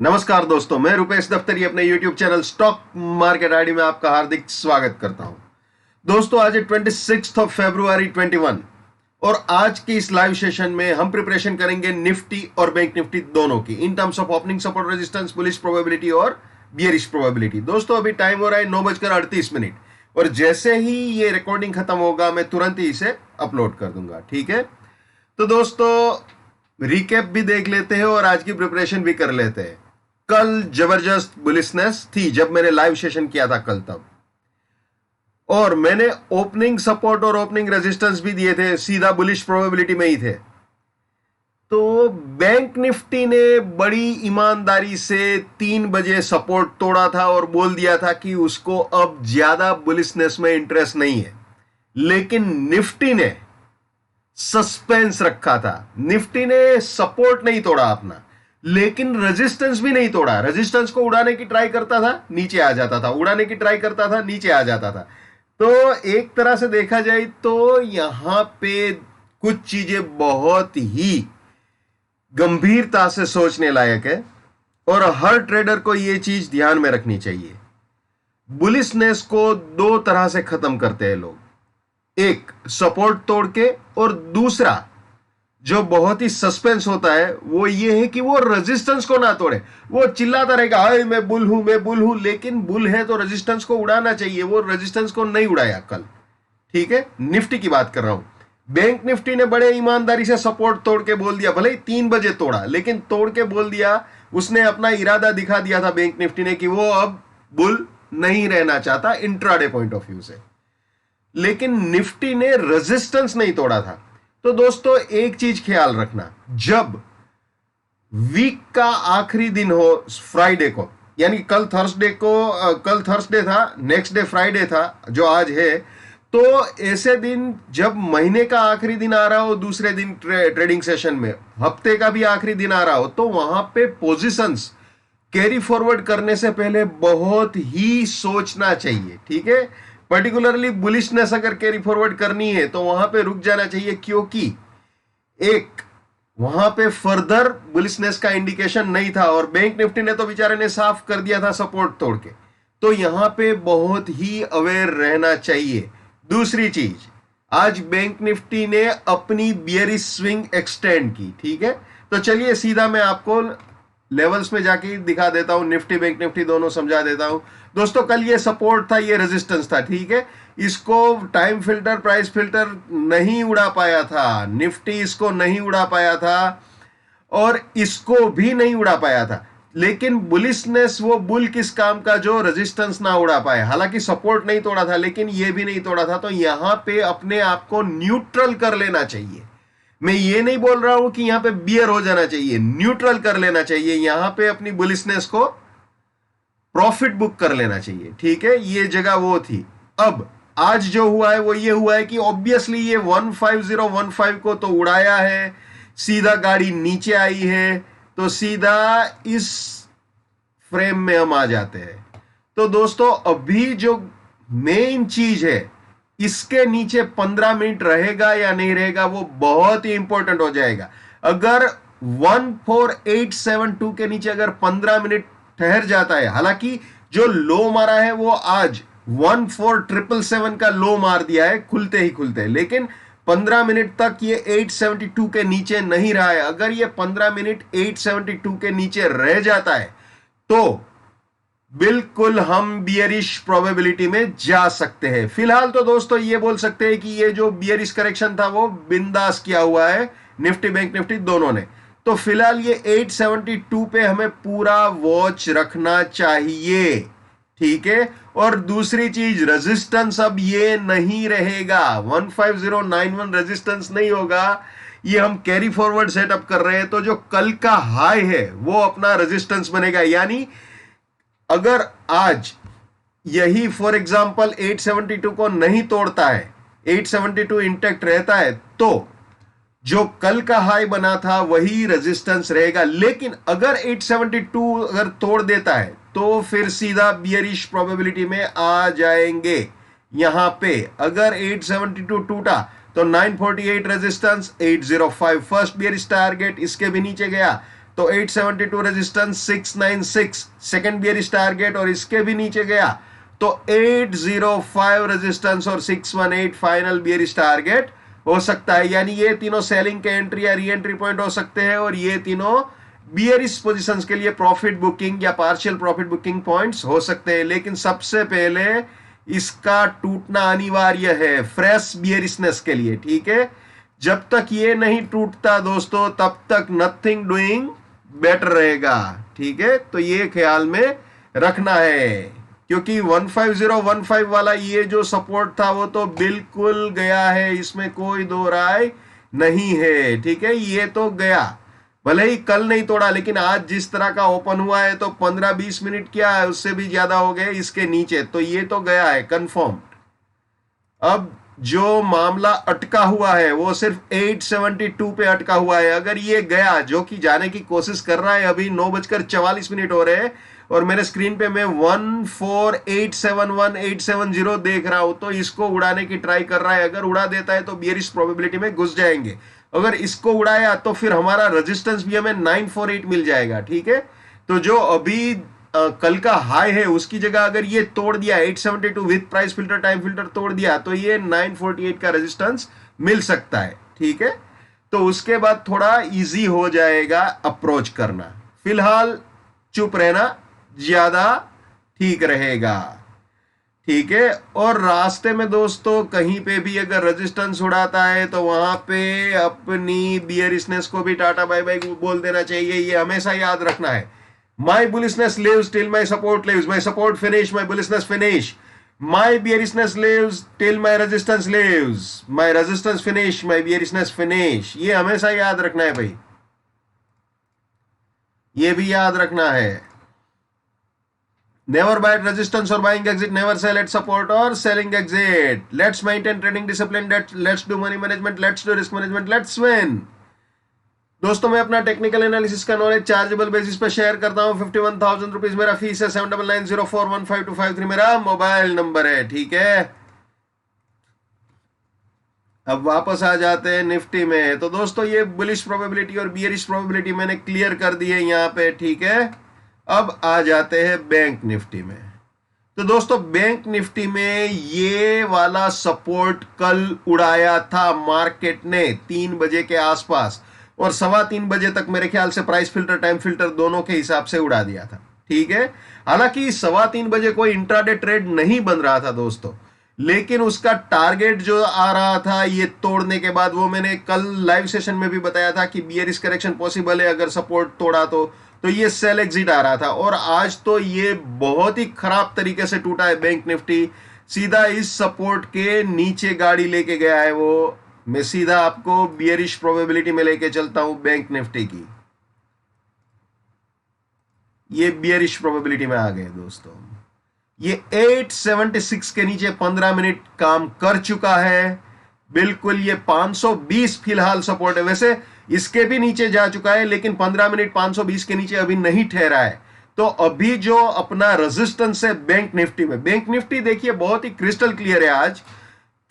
नमस्कार दोस्तों, मैं रुपेश दफ्तरी अपने YouTube channel stock market ID में आपका हार्दिक स्वागत करता हूं। दोस्तों, आज है 26 फरवरी 2021 और आज की इस लाइव सेशन में हम प्रिपरेशन करेंगे निफ्टी और बैंक निफ्टी दोनों की in terms of opening support resistance, bullish probability और बियरिश प्रोबेबिलिटी। दोस्तों, अभी टाइम हो रहा है 9:38 और जैसे ही ये रिकॉर्डिंग खत्म होगा मैं तुरंत ही इसे अपलोड कर दूंगा। ठीक है, तो दोस्तों रिकैप भी देख लेते हैं और आज की प्रिपरेशन भी कर लेते हैं। कल जबरदस्त बुलिशनेस थी जब मैंने लाइव सेशन किया था कल, तब और मैंने ओपनिंग सपोर्ट और ओपनिंग रेजिस्टेंस भी दिए थे, सीधा बुलिश प्रोबेबिलिटी में ही थे। तो बैंक निफ्टी ने बड़ी ईमानदारी से 3 बजे सपोर्ट तोड़ा था और बोल दिया था कि उसको अब ज्यादा बुलिशनेस में इंटरेस्ट नहीं है, लेकिन निफ्टी ने सस्पेंस रखा था। निफ्टी ने सपोर्ट नहीं तोड़ा अपना, लेकिन रेजिस्टेंस भी नहीं तोड़ा। रेजिस्टेंस को उड़ाने की ट्राई करता था, नीचे आ जाता था, उड़ाने की ट्राई करता था, नीचे आ जाता था। तो एक तरह से देखा जाए तो यहां पे कुछ चीजें बहुत ही गंभीरता से सोचने लायक है और हर ट्रेडर को यह चीज ध्यान में रखनी चाहिए। बुलिशनेस को 2 तरह से खत्म करते हैं लोग, एक सपोर्ट तोड़ के और दूसरा जो बहुत ही सस्पेंस होता है वो ये है कि वो रेजिस्टेंस को ना तोड़े। वो चिल्लाता रहेगा, हाय मैं बुल हूं, मैं बुल हूं, लेकिन बुल है तो रेजिस्टेंस को उड़ाना चाहिए। वो रेजिस्टेंस को नहीं उड़ाया कल। ठीक है, निफ्टी की बात कर रहा हूं। बैंक निफ्टी ने बड़े ईमानदारी से सपोर्ट तोड़ के बोल दिया, भले ही 3 बजे तोड़ा, लेकिन तोड़ के बोल दिया, उसने अपना इरादा दिखा दिया था बैंक निफ्टी ने कि वो अब बुल नहीं रहना चाहता इंट्राडे पॉइंट ऑफ व्यू से। लेकिन निफ्टी ने रेजिस्टेंस नहीं तोड़ा था। तो दोस्तों एक चीज ख्याल रखना, जब वीक का आखिरी दिन हो फ्राइडे को, यानी कल थर्सडे था, नेक्स्ट डे फ्राइडे था जो आज है, तो ऐसे दिन जब महीने का आखिरी दिन आ रहा हो, दूसरे दिन ट्रेडिंग सेशन में हफ्ते का भी आखिरी दिन आ रहा हो, तो वहां पे पोजीशंस कैरी फॉरवर्ड करने से पहले बहुत ही सोचना चाहिए। ठीक है, पर्टिकुलरली बुलिशनेस अगर कैरी फॉरवर्ड करनी है तो वहां पे रुक जाना चाहिए, क्योंकि एक वहां पे फर्दर बुलिशनेस का इंडिकेशन नहीं था और बैंक निफ्टी ने तो बेचारे ने साफ कर दिया था सपोर्ट तोड़ के। तो यहां पे बहुत ही अवेयर रहना चाहिए। दूसरी चीज, आज बैंक निफ्टी ने अपनी बियरिश स्विंग एक्सटेंड की। ठीक है, तो चलिए सीधा मैं आपको लेवल्स में जाके दिखा देता हूं, निफ्टी बैंक निफ्टी दोनों समझा देता हूं। दोस्तों कल ये सपोर्ट था, ये रेजिस्टेंस था। ठीक है, इसको टाइम फिल्टर, प्राइस फिल्टर नहीं उड़ा पाया था, निफ्टी इसको नहीं उड़ा पाया था और इसको भी नहीं उड़ा पाया था। लेकिन बुलिशनेस, वो बुल किस काम का जो रेजिस्टेंस ना उड़ा पाए। हालांकि सपोर्ट नहीं तोड़ा था, लेकिन ये भी नहीं तोड़ा था। तो यहां पे अपने आप को न्यूट्रल कर लेना चाहिए। मैं ये नहीं बोल रहा हूं कि यहां पे बियर हो जाना चाहिए, न्यूट्रल कर लेना चाहिए। यहां पे अपनी बुलिशनेस को प्रॉफिट बुक कर लेना चाहिए। ठीक है, ये जगह वो थी। अब आज जो हुआ है वो ये हुआ है कि ऑब्वियसली ये 15015 को तो उड़ाया है, सीधा गाड़ी नीचे आई है, तो सीधा इस फ्रेम में हम आ जाते हैं। तो दोस्तों अभी जो मेन चीज है, इसके नीचे 15 मिनट रहेगा या नहीं रहेगा वो बहुत ही इंपॉर्टेंट हो जाएगा। अगर 14872 के नीचे अगर 15 मिनट ठहर जाता है, हालांकि जो लो मारा है वो आज 14777 का लो मार दिया है खुलते ही खुलते, लेकिन 15 मिनट तक ये 872 के नीचे नहीं रहा है। अगर ये 15 मिनट 872 के नीचे रह जाता है तो बिल्कुल हम बियरिश प्रोबेबिलिटी में जा सकते हैं। फिलहाल तो दोस्तों ये बोल सकते हैं कि ये जो बियरिश करेक्शन था वो बिंदास किया हुआ है निफ्टी बैंक निफ्टी दोनों ने। तो फिलहाल ये 872 पे हमें पूरा वॉच रखना चाहिए। ठीक है, और दूसरी चीज, रेजिस्टेंस अब ये नहीं रहेगा, 15091 रेजिस्टेंस नहीं होगा, ये हम कैरी फॉरवर्ड सेटअप कर रहे हैं। तो जो कल का हाई है वो अपना रेजिस्टेंस बनेगा। यानी अगर आज यही फॉर एग्जांपल 872 को नहीं तोड़ता है, 872 इंटैक्ट रहता है, तो जो कल का हाई बना था वही रेजिस्टेंस रहेगा। लेकिन अगर 872 अगर तोड़ देता है तो फिर सीधा बियरिश प्रोबेबिलिटी में आ जाएंगे। यहां पे अगर 872 टूटा तो 948 रेजिस्टेंस, 805 फर्स्ट बियरिश टारगेट, इसके भी नीचे गया तो 872 रेजिस्टेंस, 696 सेकंड बियरिश टारगेट और इसके भी नीचे गया तो 805 रेजिस्टेंस और 618 फाइनल बियरिश टारगेट हो सकता है। यानी ये तीनों सेलिंग के एंट्री या री एंट्री पॉइंट हो सकते हैं और ये तीनों बियरिश पोजीशंस के लिए प्रॉफिट बुकिंग या पार्शियल प्रॉफिट बुकिंग पॉइंट्स हो सकते हैं। लेकिन सबसे पहले इसका टूटना अनिवार्य है फ्रेश बियरिशनेस के लिए, ठीक है। जब तक ये नहीं टूटता दोस्तों तब तक नथिंग डूइंग बेटर रहेगा, ठीक है। तो ये ख्याल में रखना है क्योंकि 15015 वाला ये जो सपोर्ट था वो तो बिल्कुल गया है, इसमें कोई दो राय नहीं है, ठीक है। ये तो गया, भले ही कल नहीं तोड़ा लेकिन आज जिस तरह का ओपन हुआ है तो 15-20 मिनट क्या है उससे भी ज्यादा हो गए इसके नीचे, तो ये तो गया है कंफर्म। अब जो मामला अटका हुआ है वो सिर्फ 872 पे अटका हुआ है। अगर ये गया, जो कि जाने की कोशिश कर रहा है, अभी 9:44 हो रहे हैं और मेरे स्क्रीन पे मैं 14871 देख रहा हूं, तो इसको उड़ाने की ट्राई कर रहा है। अगर उड़ा देता है तो बियरिश प्रोबेबिलिटी में घुस जाएंगे। अगर इसको उड़ाया तो फिर हमारा रेजिस्टेंस भी हमें 948 मिल जाएगा, ठीक है। तो जो अभी कल का हाई है उसकी जगह अगर ये तोड़ दिया 872 with price filter time filter तोड़ दिया तो ये 948 का रेजिस्टेंस मिल सकता है, ठीक है। तो उसके बाद थोड़ा इजी हो जाएगा अप्रोच करना। फिलहाल चुप रहना ज्यादा ठीक रहेगा, ठीक है। और रास्ते में दोस्तों कहीं पे भी अगर रेजिस्टेंस उड़ाता है तो वहां पे अपनी बियरिशनेस को भी टाटा बाय बाय बोल देना चाहिए। ये हमेशा याद रखना है, my bullishness lives till my support lives, my support finish, my bullishness finish, my bearishness lives till my resistance lives, my resistance finish, my bearishness finish। ये हमेशा याद रखना है भाई, ये भी याद रखना है। never buy at resistance or buying exit, never sell at support or selling exit, let's maintain trading discipline, let's do money management, let's do risk management, let's win। दोस्तों मैं अपना टेक्निकल एनालिसिस का नॉलेज चार्जेबल बेसिस पे share करता हूं। 51,000 rupees मेरा fees है, 7990415253 मेरा मोबाइल नंबर है, ठीक है। अब वापस आ जाते हैं निफ्टी में। तो दोस्तों ये बुलिश प्रोबेबिलिटी और बियरिश प्रोबेबिलिटी मैंने क्लियर कर दी है यहाँ पे, ठीक है। अब आ जाते हैं बैंक निफ्टी में। तो दोस्तों बैंक निफ्टी में ये वाला सपोर्ट कल उड़ाया था मार्केट ने 3 बजे के आसपास और 3:15 बजे तक मेरे ख्याल से प्राइस फिल्टर टाइम फिल्टर दोनों के हिसाब से उड़ा दिया था, ठीक है। हालांकि 3:15 बजे कोई इंट्राडे ट्रेड नहीं बन रहा था दोस्तों, लेकिन उसका टारगेट जो आ रहा था ये तोड़ने के बाद, वो मैंने कल लाइव सेशन में भी बताया था कि बियरिश करेक्शन पॉसिबल है अगर सपोर्ट तोड़ा तो ये सेल एग्जिट आ रहा था। और आज तो ये बहुत ही खराब तरीके से टूटा है बैंक निफ्टी, सीधा इस सपोर्ट के नीचे गाड़ी लेके गया है वो। मैं सीधा आपको बियरिश प्रोबेबिलिटी में लेके चलता हूं बैंक निफ्टी की। ये बियरिश प्रोबेबिलिटी में आ गए दोस्तों। ये 876 के नीचे 15 मिनट काम कर चुका है बिल्कुल। ये 520 फिलहाल सपोर्ट है, वैसे इसके भी नीचे जा चुका है लेकिन 15 मिनट 520 के नीचे अभी नहीं ठहरा है। तो अभी जो अपना रेजिस्टेंस है बैंक निफ्टी में, बैंक निफ्टी देखिए बहुत ही क्रिस्टल क्लियर है आज,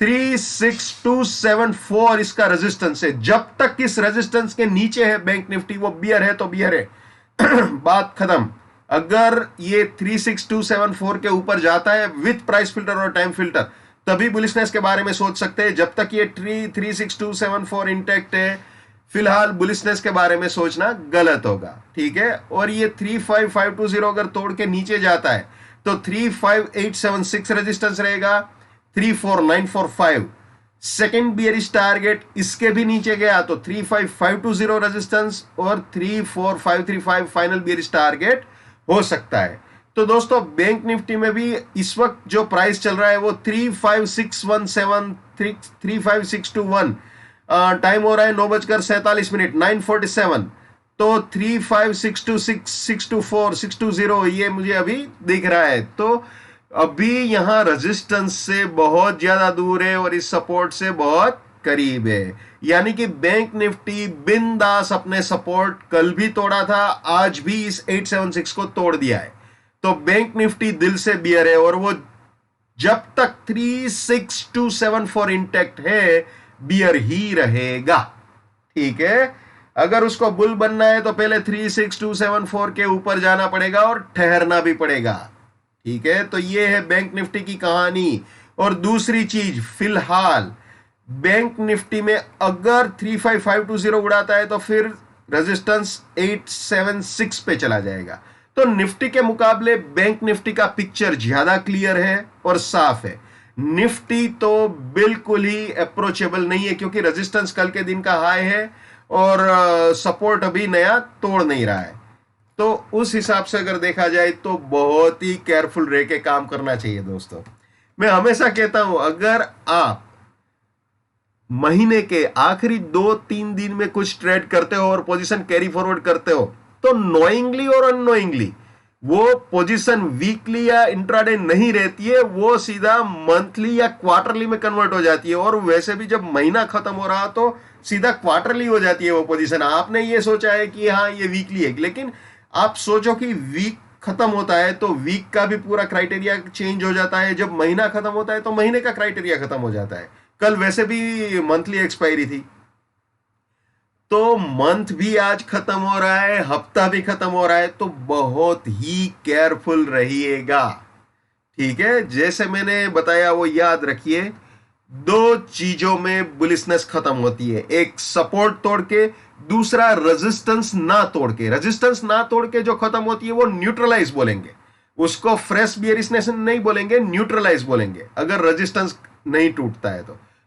36274 इसका रेजिस्टेंस है। जब तक इस रेजिस्टेंस के नीचे है बैंक निफ्टी वो बियर है तो बियर है बात खत्म। अगर ये 36274 के ऊपर जाता है विथ प्राइस फिल्टर और टाइम फिल्टर तभी बुलिशनेस के बारे में सोच सकते हैं। जब तक ये 36274 इंटैक्ट है फिलहाल बुलिशनेस के बारे में सोचना गलत होगा, ठीक है। और ये 35520 अगर तोड़ के नीचे जाता है तो 35876 रेजिस्टेंस रहेगा, 34945 सेकेंड बियरिश टारगेट, इसके भी नीचे गया तो 35520 रेजिस्टेंस और 34535 फाइनल बियरिश टारगेट हो सकता है। तो दोस्तों बैंक निफ्टी में भी इस वक्त जो प्राइस चल रहा है वो 35617 35621 टाइम हो रहा है 9:47 9:47। तो 35626 624 620 ये मुझे अभी दिख रहा है। तो अभी यहां रेजिस्टेंस से बहुत ज्यादा दूर है और इस सपोर्ट से बहुत करीब है। यानी कि बैंक निफ्टी बिंदास अपने सपोर्ट कल भी तोड़ा था, आज भी इस 876 को तोड़ दिया है। तो बैंक निफ्टी दिल से बियर है और वो जब तक 36274 इंटैक्ट है बियर ही रहेगा, ठीक है। अगर उसको बुल बनना है तो पहले 36274 के ऊपर जाना पड़ेगा और ठहरना भी पड़ेगा। ठीक है, तो ये है बैंक निफ्टी की कहानी। और दूसरी चीज, फिलहाल बैंक निफ्टी में अगर 35520 उड़ाता है तो फिर रेजिस्टेंस 876 पे चला जाएगा। तो निफ्टी के मुकाबले बैंक निफ्टी का पिक्चर ज्यादा क्लियर है और साफ है। निफ्टी तो बिल्कुल ही अप्रोचेबल नहीं है, क्योंकि रेजिस्टेंस कल के दिन का हाई है और सपोर्ट अभी नया तोड़ नहीं रहा है। तो उस हिसाब से अगर देखा जाए तो बहुत ही केयरफुल रह के काम करना चाहिए दोस्तों। मैं हमेशा कहता हूं, अगर आप महीने के आखिरी 2-3 दिन में कुछ ट्रेड करते हो और पोजीशन कैरी फॉरवर्ड करते हो, तो नोइंगली और अननोइंगली वो पोजीशन वीकली या इंट्राडे नहीं रहती है, वो सीधा मंथली या क्वार्टरली में कन्वर्ट हो जाती है। और वैसे भी जब महीना खत्म हो रहा तो सीधा क्वार्टरली हो जाती है वो पोजीशन। आपने ये सोचा है कि हाँ ये वीकली है, लेकिन आप सोचो कि वीक खत्म होता है तो वीक का भी पूरा क्राइटेरिया चेंज हो जाता है। जब महीना खत्म होता है तो महीने का क्राइटेरिया खत्म हो जाता है। कल वैसे भी मंथली एक्सपायरी थी, तो मंथ भी आज खत्म हो रहा है, हफ्ता भी खत्म हो रहा है, तो बहुत ही केयरफुल रहिएगा। ठीक है, जैसे मैंने बताया वो याद रखिए, दो चीजों में बुलिशनेस खत्म होती है, एक सपोर्ट तोड़ के, दूसरा रेजिस्टेंस ना तोड़ के। रेजिस्टेंस ना तोड़ के जो खत्म होती है वो न्यूट्रलाइज बोलेंगे, उसको फ्रेश बियरिशनेस नहीं बोलेंगे, न्यूट्रलाइज बोलेंगे। अगर रेजिस्टेंस नहीं टूटता है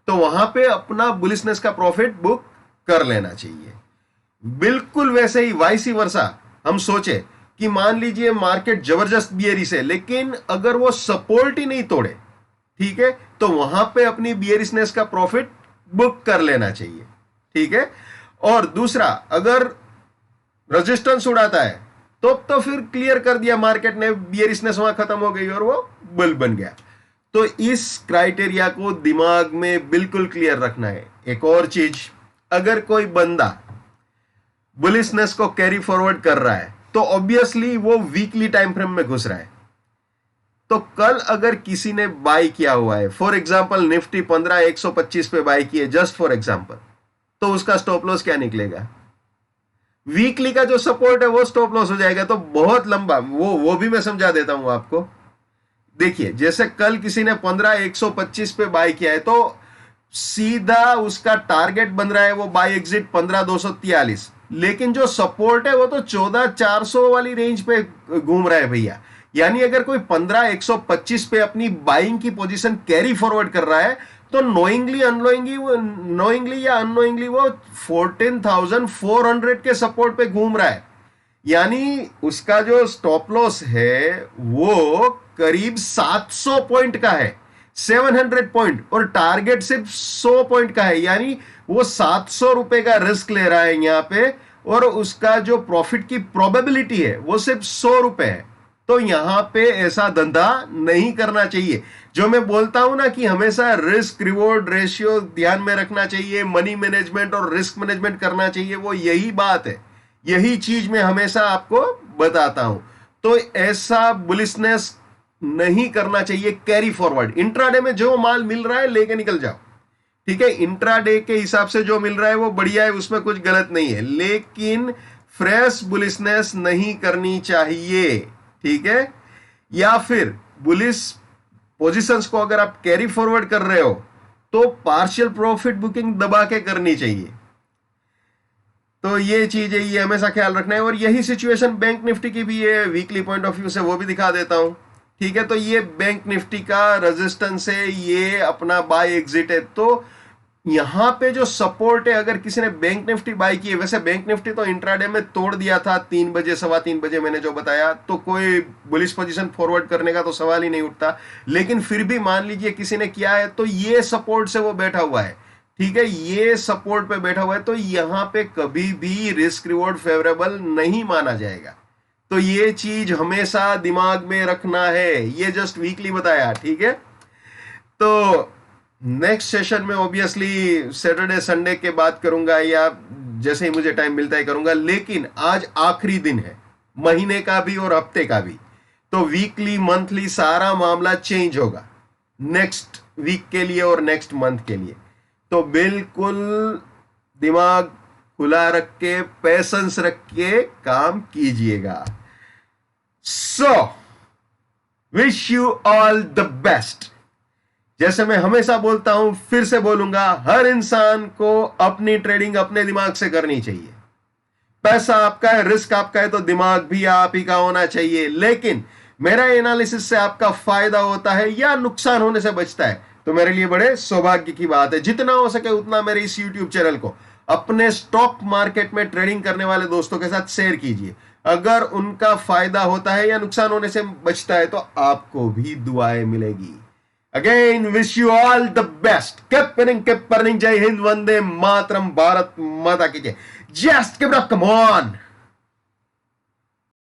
तो वहां पे अपना बुलिशनेस का प्रॉफिट बुक कर लेना चाहिए। बिल्कुल वैसे ही वाइसी वर्सा हम सोचे कि मान लीजिए मार्केट जबरदस्त बियरिश है, लेकिन अगर वो सपोर्ट ही नहीं तोड़े, ठीक है, तो वहां पे अपनी बियरिशनेस का प्रॉफिट बुक कर लेना चाहिए। ठीक है, और दूसरा, अगर रेजिस्टेंस उड़ाता है तो फिर क्लियर कर दिया मार्केट ने, बियरिशनेस वहां खत्म हो गई और वो बुल बन गया। तो इस क्राइटेरिया को दिमाग में बिल्कुल क्लियर रखना है। एक और चीज, अगर कोई बंदा बुलिशनेस को कैरी फॉरवर्ड कर रहा है तो ऑब्वियसली वो वीकली टाइम फ्रेम में घुस रहा है। तो कल अगर किसी ने बाय किया हुआ है, फॉर एग्जांपल निफ्टी 15125 पे बाय किए, जस्ट फॉर एग्जांपल, तो उसका स्टॉप लॉस क्या निकलेगा? वीकली का जो सपोर्ट है वो स्टॉप लॉस हो जाएगा। तो बहुत लंबा, वो भी मैं समझा देता हूं आपको। देखिए, जैसे कल किसी ने 15125 पे बाय किया है तो सीधा उसका टारगेट बन रहा है वो बाय एग्जिट 15243, लेकिन जो सपोर्ट है वो तो 14400 वाली रेंज पे घूम रहा है भैया। यानी अगर कोई 15125 पे अपनी बाइंग की पोजीशन कैरी फॉरवर्ड कर रहा है तो नोइंगली या अननोइंगली वो 14400 के सपोर्ट पे घूम रहा है। यानी उसका जो स्टॉप लॉस है वो करीब 700 पॉइंट का है, 700 पॉइंट, और टारगेट सिर्फ 100 पॉइंट का है। यानी वो 700 रुपए का रिस्क ले रहा है यहां पे, और उसका जो प्रॉफिट की प्रोबेबिलिटी है वो सिर्फ 100 रुपए है। तो यहां पे ऐसा धंधा नहीं करना चाहिए। जो मैं बोलता हूं ना कि हमेशा रिस्क रिवॉर्ड रेशियो ध्यान में रखना चाहिए, मनी मैनेजमेंट और रिस्क मैनेजमेंट करना चाहिए, वो यही बात है, यही चीज मैं हमेशा आपको बताता हूं। तो ऐसा बुलिशनेस नहीं करना चाहिए कैरी फॉरवर्ड। इंट्राडे में जो माल मिल रहा है लेके निकल जाओ, ठीक है, इंट्राडे के हिसाब से जो मिल रहा है वो बढ़िया है, उसमें कुछ गलत नहीं है, लेकिन फ्रेश बुलिशनेस नहीं करनी चाहिए। ठीक है, या फिर बुलिश पोजीशंस को अगर आप कैरी फॉरवर्ड कर रहे हो तो पार्शियल प्रॉफिट बुकिंग दबा के करनी चाहिए। तो ये चीज है, ये हमेशा ख्याल रखना है। और यही सिचुएशन बैंक निफ्टी की भी है, वीकली पॉइंट ऑफ व्यू से वो भी दिखा देता हूं। ठीक है, तो ये बैंक निफ्टी का रेजिस्टेंस है, ये अपना बाय एग्जिट है। तो यहां पे जो सपोर्ट है, अगर किसी ने बैंक निफ्टी बाय की है, वैसे बैंक निफ्टी तो इंट्राडे में तोड़ दिया था 3 बजे 3:15 बजे मैंने जो बताया, तो कोई बुलिश पोजीशन फॉरवर्ड करने का तो सवाल ही नहीं उठता। लेकिन फिर भी मान लीजिए किसी ने किया है तो ये सपोर्ट से वो बैठा हुआ है, ठीक है, ये सपोर्ट पे बैठा हुआ है, तो यहां पे कभी भी रिस्क रिवॉर्ड फेवरेबल नहीं माना जाएगा। तो ये चीज हमेशा दिमाग में रखना है, ये जस्ट वीकली बताया। ठीक है, तो नेक्स्ट सेशन में ऑब्वियसली सैटरडे संडे के बात करूंगा, या जैसे ही मुझे टाइम मिलता है करूंगा। लेकिन आज आखिरी दिन है महीने का भी और हफ्ते का भी, तो वीकली मंथली सारा मामला चेंज होगा नेक्स्ट वीक के लिए और नेक्स्ट मंथ के लिए। तो बिल्कुल दिमाग खुला रख के, पेशेंस रख के काम कीजिएगा। So wish you all the best. जैसे मैं हमेशा बोलता हूं, फिर से बोलूंगा, हर इंसान को अपनी ट्रेडिंग अपने दिमाग से करनी चाहिए। पैसा आपका है, रिस्क आपका है, तो दिमाग भी आप ही का होना चाहिए। लेकिन मेरा एनालिसिस से आपका फायदा होता है या नुकसान होने से बचता है, तो मेरे लिए बड़े सौभाग्य की बात है। जितना हो सके उतना मेरे इस YouTube चैनल को अपने स्टॉक मार्केट में ट्रेडिंग करने वाले दोस्तों के साथ शेयर कीजिए। अगर उनका फायदा होता है या नुकसान होने से बचता है, तो आपको भी दुआएं मिलेगी। Again wish you all the best. Keep winning, keep earning. जय हिंद, वंदे मातरम, भारत माता की जय। Just keep it up, come on.